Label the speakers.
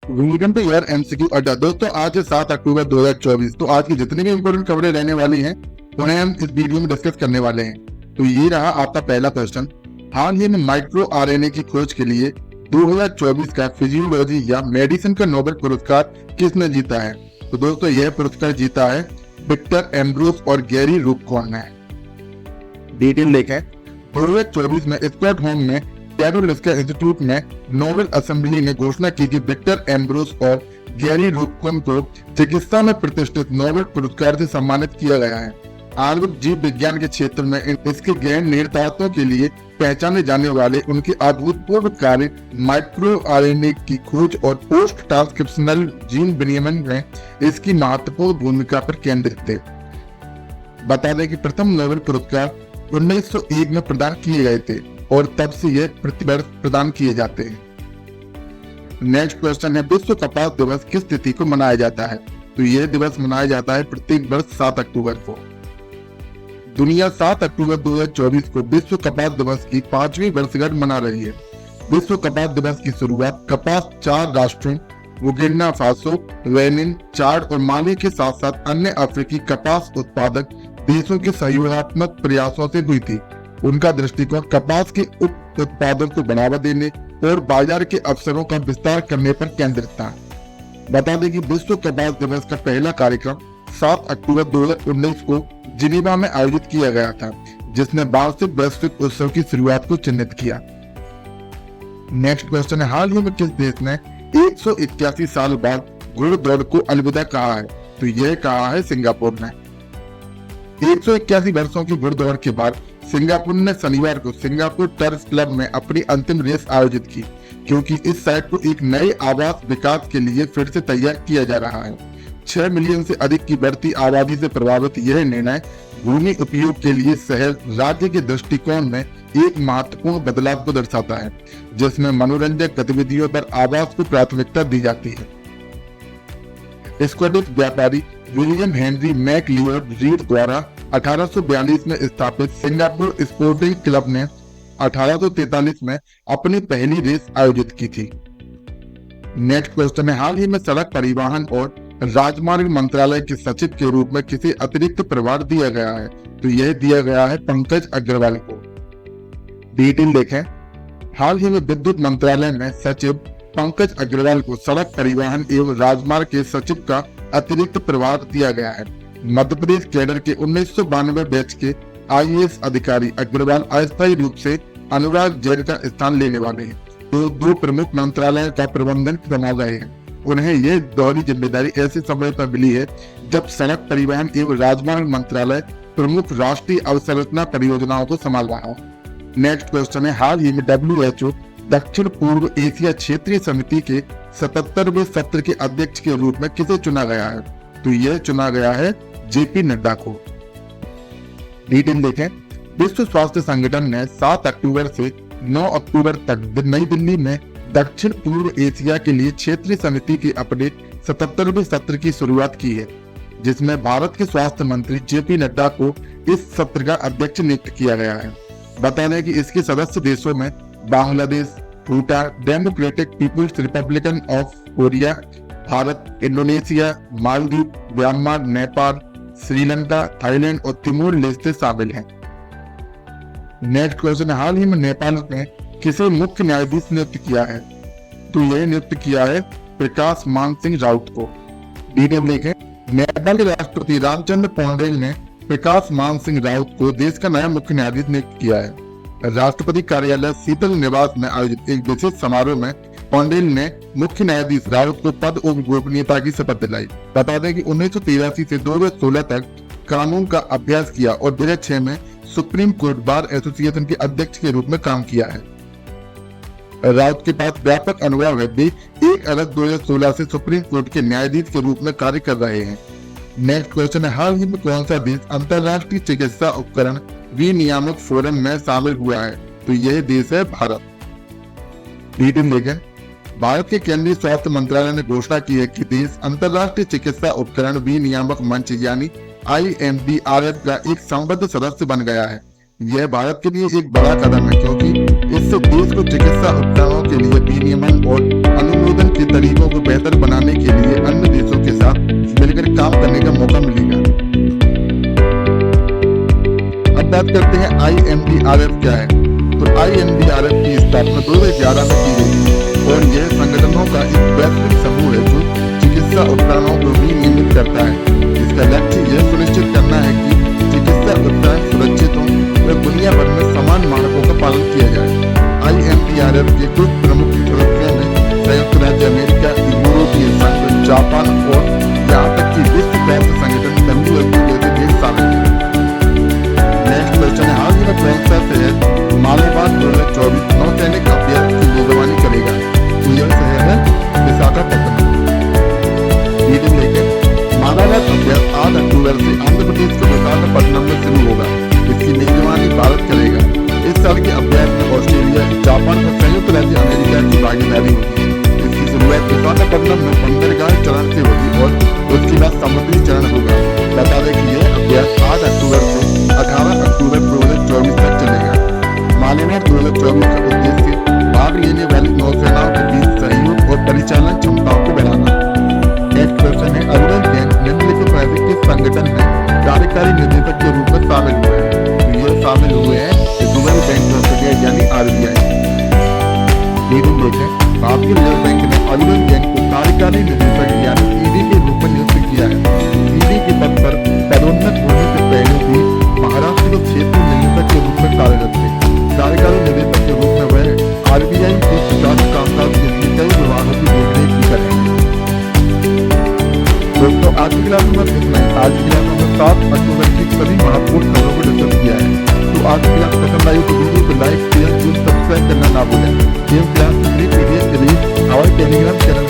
Speaker 1: Welcome to your MCQ अड्डा। दोस्तों आज है 7 अक्टूबर 2024। तो आज की जितनी भी इंपोर्टेंट खबरें रहने वाली हैं उन्हें हम इस वीडियो में डिस्कस करने वाले हैं। तो ये रहा आपका पहला क्वेश्चन। हाल ही में माइक्रो आरएनए की खोज के लिए 2024 का फिजियोलॉजी या मेडिसिन का नोबेल पुरस्कार किसने जीता है? तो दोस्तों यह पुरस्कार जीता है विक्टर एम्ब्रोस और गैरी रूबकॉन ने। डिटेल देखें। 2024 में स्टॉकहोम में कैरोलिंस्का इंस्टीट्यूट में नोबेल असेंबली ने घोषणा की कि विक्टर एम्ब्रोस और गैरी रूबकॉन को चिकित्सा में प्रतिष्ठित नोबेल पुरस्कार से सम्मानित किया गया है। आणविक जीव विज्ञान के क्षेत्र में इसके गहन निहितार्थों के लिए पहचाने जाने वाले उनके अभूतपूर्व कार्य माइक्रो आरएनए की खोज और पोस्ट ट्रांसक्रिप्शनल जीन विनियमन में इसकी महत्वपूर्ण भूमिका पर केंद्रित थे। बता दें कि प्रथम नोबेल पुरस्कार 1901 में प्रदान किए गए थे और तब से यह प्रतिवर्ष प्रदान किए जाते हैं। नेक्स्ट क्वेश्चन है, विश्व कपास दिवस किस तिथि को मनाया जाता है? तो यह दिवस मनाया जाता है प्रत्येक वर्ष 7 अक्टूबर को। दुनिया 7 अक्टूबर 2024 को विश्व कपास दिवस की 5वीं वर्षगांठ मना रही है। विश्व कपास दिवस की शुरुआत कपास 4 राष्ट्रों बुर्किना फासो, बेनिन, चाड और माली के साथ साथ अन्य अफ्रीकी कपास उत्पादक देशों के सहयोगात्मक प्रयासों से हुई थी। उनका दृष्टिकोण कपास के उप उत्पादन को बढ़ावा देने और बाजार के अवसरों का विस्तार करने पर केंद्रित था। बता दें कि विश्व कपास दिवस का पहला कार्यक्रम 7 अक्टूबर 2019 को जिनेवा में आयोजित किया गया था, जिसने वार्षिक वैश्विक उत्सव की शुरुआत को चिन्हित किया। नेक्स्ट क्वेश्चन है, हाल ही में किस देश ने 181 साल बाद घुड़दौड़ को अलविदा कहा है? तो यह कहा है सिंगापुर ने। 181 वर्षों की घुड़दौड़ के बाद सिंगापुर ने शनिवार को सिंगापुर टर्फ क्लब में अपनी अंतिम रेस आयोजित की, क्योंकि इस साइट को एक नए आवास विकास के लिए फिर से तैयार किया जा रहा है। 6 मिलियन से अधिक की बढ़ती आबादी से प्रभावित यह निर्णय भूमि उपयोग के लिए शहर राज्य के दृष्टिकोण में एक महत्वपूर्ण बदलाव को दर्शाता है, जिसमें मनोरंजक गतिविधियों पर आवास को प्राथमिकता दी जाती है। स्कॉटिश व्यापारी विलियम हेनरी मैकलियोड रीड द्वारा 1842 में स्थापित सिंगापुर स्पोर्टिंग क्लब ने 1843 में अपनी पहली रेस आयोजित की थी। नेक्स्ट क्वेश्चन है, हाल ही में सड़क परिवहन और राजमार्ग मंत्रालय के सचिव के रूप में किसे अतिरिक्त प्रभार दिया गया है? तो यह दिया गया है पंकज अग्रवाल को। डिटेल देखें। हाल ही में विद्युत मंत्रालय में सचिव पंकज अग्रवाल को सड़क परिवहन एवं राजमार्ग के सचिव का अतिरिक्त प्रभार दिया गया है। मध्य प्रदेश कैडर के 1992 बैच के आईएएस अधिकारी अग्रवाल अस्थायी रूप से अनुराग जैन का स्थान लेने वाले हैं, तो 2 प्रमुख मंत्रालयों का प्रबंधन संभाल रहे हैं। उन्हें यह दोहरी जिम्मेदारी ऐसे समय पर मिली है जब सड़क परिवहन एवं राजमार्ग मंत्रालय प्रमुख राष्ट्रीय अवसंरचना परियोजनाओं को संभाल रहा है। नेक्स्ट क्वेश्चन है, हाल ही में WHO दक्षिण पूर्व एशिया क्षेत्रीय समिति के 77वें सत्र के अध्यक्ष के रूप में किसे चुना गया है? तो यह चुना गया है जेपी नड्डा को। डिटेल देखें। विश्व स्वास्थ्य संगठन ने 7 अक्टूबर से 9 अक्टूबर तक नई दिल्ली में दक्षिण पूर्व एशिया के लिए क्षेत्रीय समिति के अपने 77वें सत्र की शुरुआत की है, जिसमें भारत के स्वास्थ्य मंत्री जेपी नड्डा को इस सत्र का अध्यक्ष नियुक्त किया गया है। बता दें कि इसके सदस्य देशों में Bangladesh, Bhutan, democratic people's republican of Korea, Bharat, Indonesia, Maldives, Myanmar, Nepal, Sri Lanka, Thailand और तिमोर लेस्ते शामिल हैं। नेक्स्ट क्वेश्चन, हाल ही में नेपाल में किसे मुख्य न्यायाधीश नियुक्त किया है? तो यह नियुक्त किया है प्रकाश मान सिंह राउत को। डिटेल देखें। नेपाल के राष्ट्रपति रामचंद्र पौडेल ने प्रकाश मान सिंह राउत को देश का नया मुख्य न्यायाधीश नियुक्त किया है। राष्ट्रपति कार्यालय शीतल निवास में आयोजित एक विशेष समारोह में पौडेल ने मुख्य न्यायाधीश राउत को पद और गोपनीयता की शपथ दिलाई। बता दें कि 1983 से 2016 तक कानून का अभ्यास किया और 2006 में सुप्रीम कोर्ट बार एसोसिएशन के अध्यक्ष के रूप में काम किया है। राउत के पास व्यापक अनुभव है। वे 1 अगस्त 2016 से सुप्रीम कोर्ट के न्यायाधीश के रूप में कार्य कर रहे हैं। नेक्स्ट क्वेश्चन है, हाल ही में कौन सा देश अंतर्राष्ट्रीय चिकित्सा उपकरण विनियामक फोरम में शामिल हुआ है? तो यह देश है भारत। डिटेल देखें। भारत के केंद्रीय स्वास्थ्य मंत्रालय ने घोषणा की है कि देश अंतर्राष्ट्रीय चिकित्सा उपकरण विनियामक मंच यानी IMDRF का एक संबद्ध सदस्य बन गया है। यह भारत के लिए एक बड़ा कदम है, क्योंकि इससे देश को चिकित्सा उपकरणों के लिए विनियमन और अनुमोदन संशोधन के तरीकों को बेहतर बनाने के लिए अन्य देशों के साथ मिलकर काम करने का मौका मिलेगा। अब बात करते हैं IMDRF क्या है। तो IMDRF की स्थापना 2011 में की गई और यह संगठनों का एक वैश्विक समूह है जो चिकित्सा उपकरणों को विनियमित करता है। इसका लक्ष्य यह सुनिश्चित करना है कि चिकित्सा उपकरण सुरक्षित हों और दुनिया भर में समान मानकों का पालन किया जाए। IMDRF के कुछ प्रमुख सदस्यों में संयुक्त राज्य अमेरिका, यूरोपीय संघ, जापान और यहाँ तक कि विश्व स्वास्थ्य संगठन WHO जैसे देश शामिल हैं। नेक्स्ट क्वेश्चन है, हाल ही में कौन सा शहर मालेगांव 2024 नौसैनिक अभ्यास की मेजबानी करेगा? तो यह शहर है विशाखापट्टनम। मालाबार अभ्यास 8 अक्टूबर से आंध्र प्रदेश के विशाखापट्टनम में शुरू होगा। इसकी मेजबानी भारत करेगा। इस साल के अभ्यास में ऑस्ट्रेलिया, जापान और संयुक्त राज्य अमेरिका की भागीदारी होगी। इसकी शुरुआत विशाखापट्टनम में बंदरगाह चरण से होगी और उसके बाद समुद्री चरण होगा। बता दें कि यह अभ्यास 8 अक्टूबर से 18 अक्टूबर 2024 तक चलेगा। मालेगांव 2024 का उद्देश्य भाग लेने वाली नौसेनाओं के बीच सहयोग और परिचालन क्षमताओं को बढ़ाना। नेक्स्ट क्वेश्चन है, अरुण जैन निम्नलिखित राज्य के संगठन में कार्यकारी निदेशक के रूप में शामिल हुए हैं? तो ये शामिल हुए हैं रिजर्व बैंक ऑफ इंडिया यानी RBI। भारतीय रिजर्व बैंक ने अरुण जैन को कार्यकारी निदेशक यानी ED के रूप में नियुक्त किया है। ED के पद पर पदोन्नत होने से पहले भी महाराष्ट्र के क्षेत्रीय निदेशक के रूप में कार्यरत थे। कार्यकारी निदेशक के रूप में वह RBI के सुचारू कामकाज के लिए कई विभागों की देखरेख भी करेंगे। दोस्तों आज की क्लास में इतना ही। आज की क्लास में 7 अक्टूबर की सभी महत्वपूर्ण खबरों को डिस्कस किया है। तो आज की क्लास पसंद आई तो वीडियो को लाइक, शेयर और सब्सक्राइब करना ना भूलें। क्लास की PDF के लिए हमारे टेलीग्राम चैनल